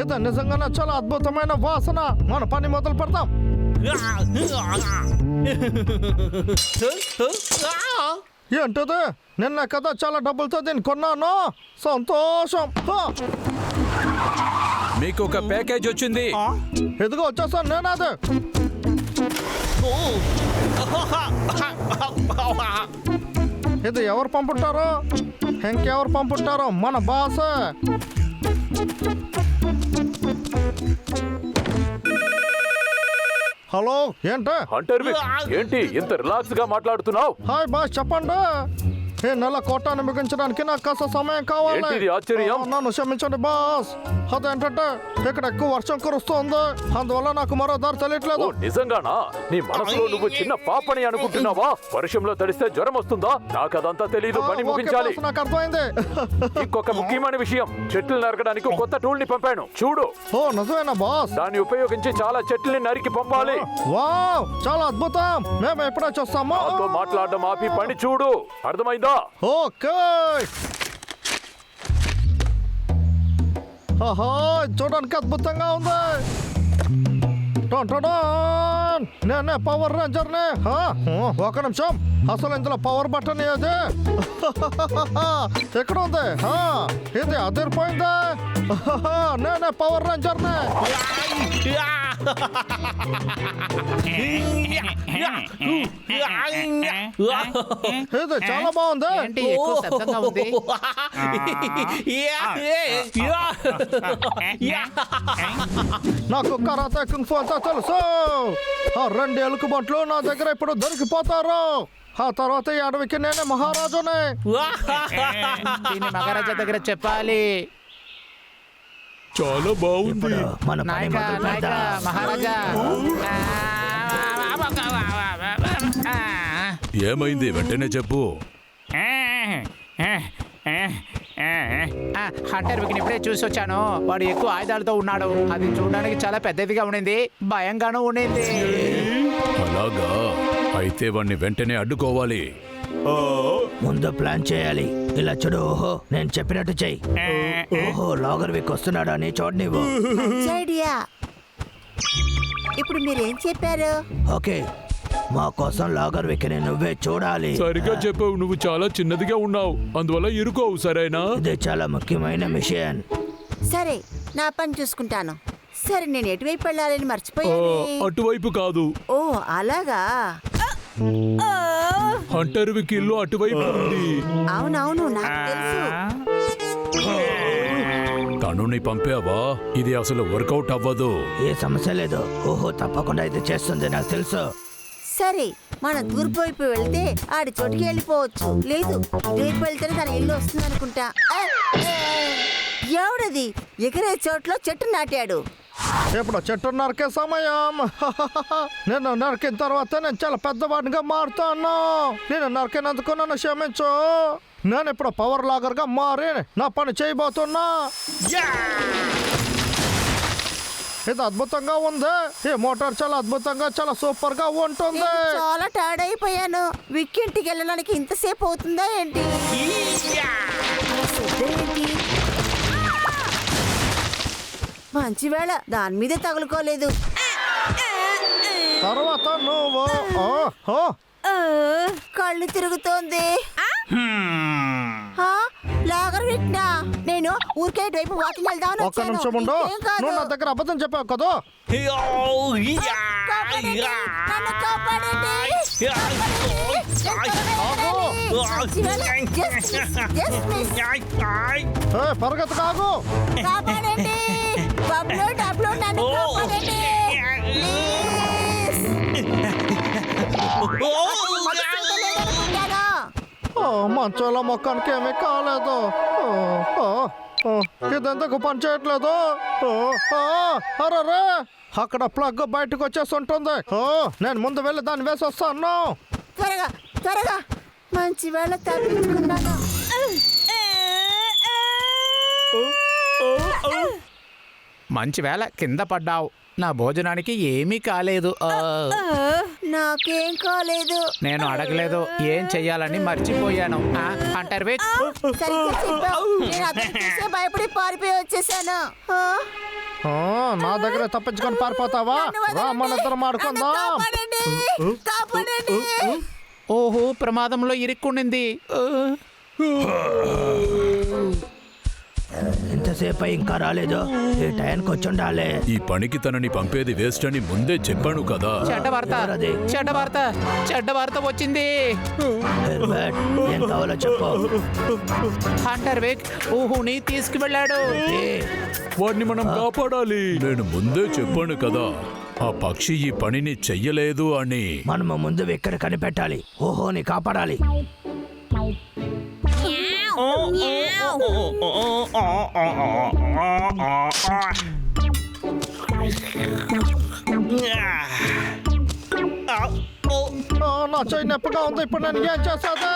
ఇది నిజంగానే చాలా అద్భుతమైన వాసన. మన పని మొదలు పెడతాం. ఏంటది? నిన్న కదా చాలా డబ్బులతో దీన్ని కొన్నాను. సంతోషం. మీకు ఒక ప్యాకేజ్ వచ్చింది. ఇదిగో వచ్చేసాను నేనది. ఇది ఎవరు పంపుంటారో? ఇంకెవరు పంపుంటారో? మన బాస్. హలో, ఏంటి ఏంటి ఇంత రిలాక్స్ గా మాట్లాడుతున్నావు? హాయ్ బాస్, చెప్పండి. ఈ నెల కోటాన్ని ముగించడానికి నాకు కాస్త సమయం కావాలి. ఏంటిది ఆశ్చర్యం? నన్ను క్షమించండి బాస్. అదేంటంటే ఇక్కడ ఎక్కువ వర్షం కురుస్తుంది, అందువల్ల నాకు మరో దారి తెలియట్లేదు. నిజంగానా? నీ మనసులో నువ్వు చిన్న పాపని అనుకుంటున్నావా? వర్షంలో తడిస్తే జ్వరం వస్తుందా? నాకు అదంతా తెలీదు. పని ముగించాలి. నాకు అర్థమైంది. ఇంకొక ముఖ్యమైన విషయం, చెట్లు నరకడానికి కొత్త టూల్ ని పంపాను, చూడు. ఓ నిజమేనా బాస్? దాన్ని ఉపయోగించి చాలా చెట్లని నరికి పంపాలి. వావ్, చాలా అద్భుతం. మేము ఎప్పుడే చూస్తాము. నాతో మాట్లాడడం ఆపి పని చూడు, అర్థమైందా? ఓకే. ఆహా, చూడడానికి అద్భుతంగా ఉంది. నేనే పవర్ రేంజర్నే. ఒక నిమిషం, అసలు ఇందులో పవర్ బటన్ ఏది? ఎక్కడ ఉంది? ఇది అదిరిపోయింది. నేనే పవర్ రేంజర్నే. ఇది చాలా బాగుంది. నాకు కరాటే కుంగ్ ఫు అంతా తెలుసు. ఆ 2 ఎలుకబంట్లు నా దగ్గర ఇప్పుడు దొరికిపోతారు. ఆ తర్వాత ఈ అడవికి నేనే మహారాజునే. మహారాజా దగ్గర చెప్పాలి. చాలా బాగుంది. మహారాజా ఏమైంది? వెంటనే చెప్పు. హంటర్ విక్ని ఇప్పుడే చూసి వచ్చాను. వాడు ఎక్కువ ఆయుధాలతో ఉన్నాడు. అది చూడడానికి చాలా పెద్దదిగా ఉండింది, భయంగానూ ఉండింది. అలాగా? అయితే వాడిని వెంటనే అడ్డుకోవాలి. ముందు ప్లాన్ చేయాలి. ఇలా చూడు. ఓహో, నేను చెప్పినట్టు చెయ్యి. ఓహో, లాగర్ విక్ వస్తున్నాడు అని చూడనివ్వు. ఐడియా. ఇప్పుడు మీరేం చెప్పారు? ఓకే, మా కోసం లాగర్ విక్ ని నువ్వే చూడాలి. సరిగ్గా చెప్పావు. నువ్వు చాలా చిన్నదిగా ఉన్నావు, అందువల్ల ఇరుకోవు. సరేనా? ఇది చాలా ముఖ్యమైన మిషన్. సరే, నా పని చూసుకుంటాను. సరే, నేను ఎటువైపు వెళ్ళాలని మర్చిపోయాను. అటువైపు కాదు. ఓ అలాగా. హంటర్ విక్ ఇల్లు అటువైపు ఉంది. అవునవును, నాకు తెలుసు. తనుని పంపావా? ఇది అసలు వర్కౌట్ అవ్వదు. ఏ సమస్య లేదు. ఓహో, తప్పకుండా ఇది చేస్తుంది, నాకు తెలుసు. సరే, మనం తూర్పు వైపు వెళ్తే ఆడి చోటుకి వెళ్ళిపోవచ్చు. లేదు, ఇటువైపు వెళ్తేనే తన ఇల్లు వస్తుంది అనుకుంటా. ఎవడది ఎగిరే చోట్లో చెట్టు నాటాడు? ఇప్పుడు చెట్టు నరికే సమయం. నేను నరికిన తర్వాత నేను చాలా పెద్దవాడిగా మారుతాను. నేను నరికినందుకు నన్ను క్షమించు. నేను ఇప్పుడు పవర్ లాగర్ గా మారి నా పని చేయబోతున్నా. ఇది అద్భుతంగా ఉంది. ఈ మోటార్ చాలా అద్భుతంగా, చాలా సూపర్ గా ఉంటుంది. చాలా టైర్డ్ అయిపోయాను. విక్కింటికి వెళ్ళడానికి ఇంతసేపు అవుతుందా ఏంటి? మంచి వేళ దాని మీదే తగులుకోలేదు. తర్వాత నువ్వు కళ్ళు తిరుగుతోంది. లాగర్ విక్నా, నేను ఊరికే వైపు వాకింగ్ వెళ్దామని ఒక్క నిమిషం ఉండు. నువ్వు నా దగ్గర అబద్ధం చెప్పావు కదా. పరగతి కాగు. మంచోళ్ళ మొక్కానికి ఏమీ కాలేదు. ఇదెందుకు పని చేయట్లేదు? అరే, అక్కడ ప్లగ్ బయటకు వచ్చేసి ఉంటుంది. నేను ముందు వెళ్ళి దాన్ని వేసి వస్తాను. త్వరగా త్వరగా. మంచి వేళ తప్పించుకున్నాను. మంచి వేళ కింద పడ్డావు. నా భోజనానికి ఏమీ కాలేదు. నా నాకేం కాలేదు. నేను అడగలేదు, ఏం చెయ్యాలని మర్చిపోయాను. అంటారు విక్. సరిగ్గా చెప్పావు. నేను అతను చూసే భయపడి పారిపోయి వచ్చేసాను. నా దగ్గర తప్పించుకొని పారిపోతావా? రా మనిద్దరం ఆడుకుందాం. కాపాడండి, కాపాడండి. ఓహో, ప్రమాదంలో ఇరుక్కుండింది. ఇంతసేపు ఇంకా రాలేదు. ఈ టైంకి వచ్చి ఉండాలి. ఈ పనికి తనని పంపేది వేస్ట్ అని ముందే చెప్పాను కదా. చెడ్డ వార్త, ఎవరది? చెడ్డ వార్త, చెడ్డ వార్త వచ్చింది. హెర్బర్ట్, ఏం కావాలో చెప్పు. హంటర్ విక్ ఊహుని తీసుకువెళ్ళాడు. వాడిని మనం కాపాడాలి. నేను ముందే చెప్పాను కదా, ఆ పక్షి ఈ పనిని చెయ్యలేదు అని. మనము ముందు ఇక్కడ కనిపెట్టాలి. ఓహోని కాపాడాలి. నా చెయ్యి నొప్పిగా ఉంది. ఇప్పుడు నేను ఏం చేసేది?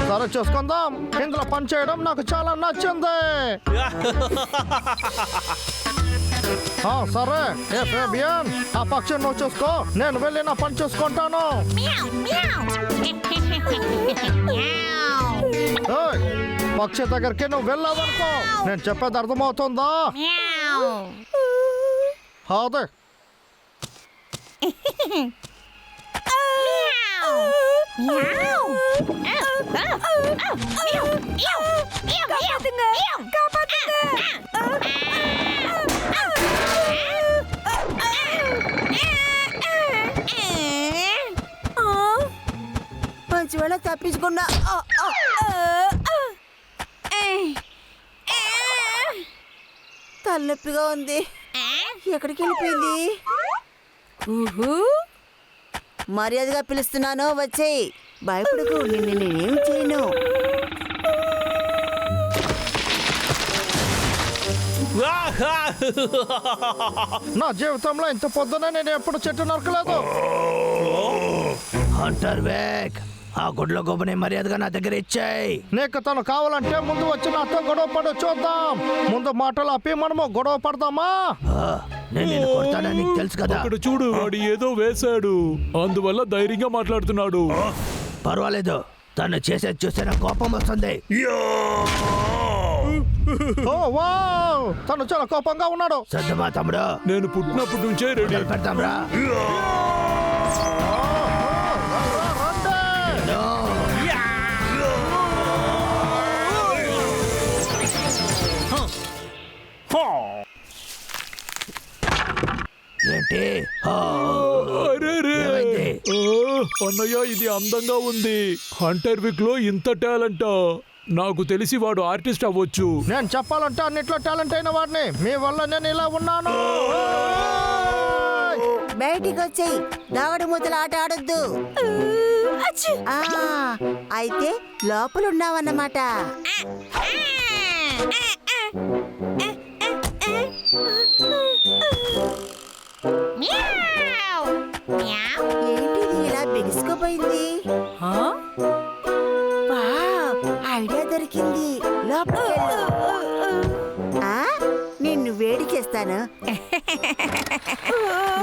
సరే చూసుకుందాం. ఇందులో పని చేయడం నాకు చాలా నచ్చింది. సరే ఏ ఫేబియన్, ఆ పక్షి నువ్వు చూసుకో, నేను వెళ్ళి నా పని చూసుకుంటాను. ఏయ్, పక్షి దగ్గరికి నువ్వు వెళ్ళావనుకో, నేను చెప్పేది అర్థమవుతుందా? అదే మంచి వేళ తప్పించుకున్నా. తలనొప్పిగా ఉంది. ఎక్కడికి వెళ్ళిపోయింది? మర్యాదగా పిలుస్తున్నాను, వచ్చేయి. భయపడకు, నిన్ను నేనేం చేయను. నా జీవితంలో ఇంత పొద్దున నేను ఎప్పుడు చెట్టు నరకలేదు. హంటర్ వేక్, ఆ గుడ్ల గొప్పని మర్యాదగా నా దగ్గర ఇచ్చాయి. నీకు తను కావాలంటే ముందు వచ్చి నాతో గొడవ పడు చూద్దాం. ముందు మాటలు ఆపి మనము గొడవ పడదామా? నేను నిన్ను కొడతానని నీకు తెలుసు కదా. అక్కడ చూడు, వాడు ఏదో వేశాడు, అందువల్ల ధైర్యంగా మాట్లాడుతున్నాడు. పర్వాలేదు, తను చేసేది చూస్తే నాకు కోపం వస్తుంది. ఓ వావ్, తను చాలా కోపంగా ఉన్నాడు. సర్దమా తమ్ముడు, నేను పుట్టినప్పటి నుంచే రెడీ. పెడతాం రా. ఏంటి? అరెరే! ఏమైంది? అన్నయ్య, ఇది అందంగా ఉంది. హంటర్ విక్ లో ఇంత టాలెంట్. నాకు తెలిసి వాడు ఆర్టిస్ట్ అవ్వచ్చు. నేను చెప్పాలంటే అన్నిట్లో టాలెంట్ అయిన వాడిని. మీ వల్ల నేను ఇలా ఉన్నాను. బయటికి వచ్చేయి, దావడి మూతలు ఆట ఆడొద్దు. అయితే లోపల ఉన్నావన్నమాట. ఏంటిది ఇలా బిగుసుకుపోయింది? ఐడియా దొరికింది. లోపలికెళ్ళు. నిన్ను వేడి చేస్తాను.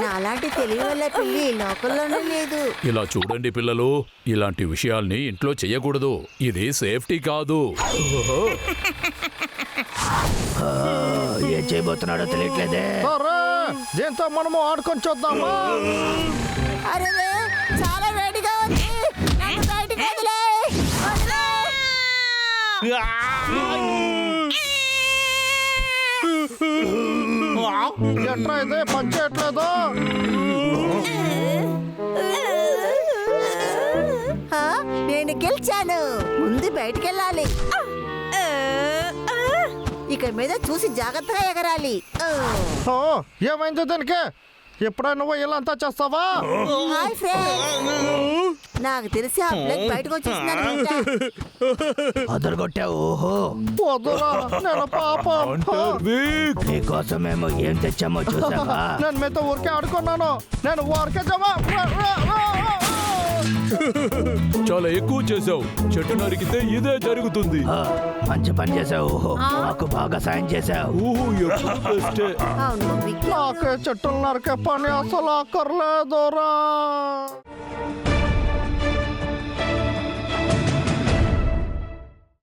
నాలాంటి తెలివి వల్ల పిల్లి లోకల్లోనే లేదు. ఇలా చూడండి పిల్లలు, ఇలాంటి విషయాల్ని ఇంట్లో చెయ్యకూడదు. ఇది సేఫ్టీ కాదు. ఏం చేయబోతున్నాడో తెలియట్లేదే. సరే, దీంతో మనము ఆడుకొని చూద్దామా? అరే, చాలా వేడిగా ఉంది. నన్ను బయటికి వదిలేయ్. ఎట్రా ఇది పని చేయట్లేదు? నేను గెలిచాను. ముందు బయటికి వెళ్ళాలి. ఇక మీద చూసి జాగ్రత్తగా ఎగరాలి. ఏమైంది దీనికి? ఎప్పుడైనా నువ్వు ఇలా అంతా చేస్తావా? హాయ్ ఫ్రెండ్స్, నాకు తెలిసి ఆ బ్లడ్ బయటకు వచ్చేసిందనుకుంటా. అదరగొట్టావు. ఓహో, వద్దురా, నేను పాపం. హంటర్ విక్, నీకోసం మేము ఏం తెచ్చామో చూసావా? నేను మీతో ఊరికే ఆడుకున్నాను. నేను ఊరికే చాలా ఎక్కువ చేసావు. చెట్టు నరికితే ఇదే జరుగుతుంది. మంచి పని చేసావు. ఓహో, మాకు బాగా సాయం చేసావు. ఊహు, ఎప్పుడు బెస్టే. అవును, విక్కీ. నాకే చెట్టులు నరికే పని అసలు అక్కర్లేదురా.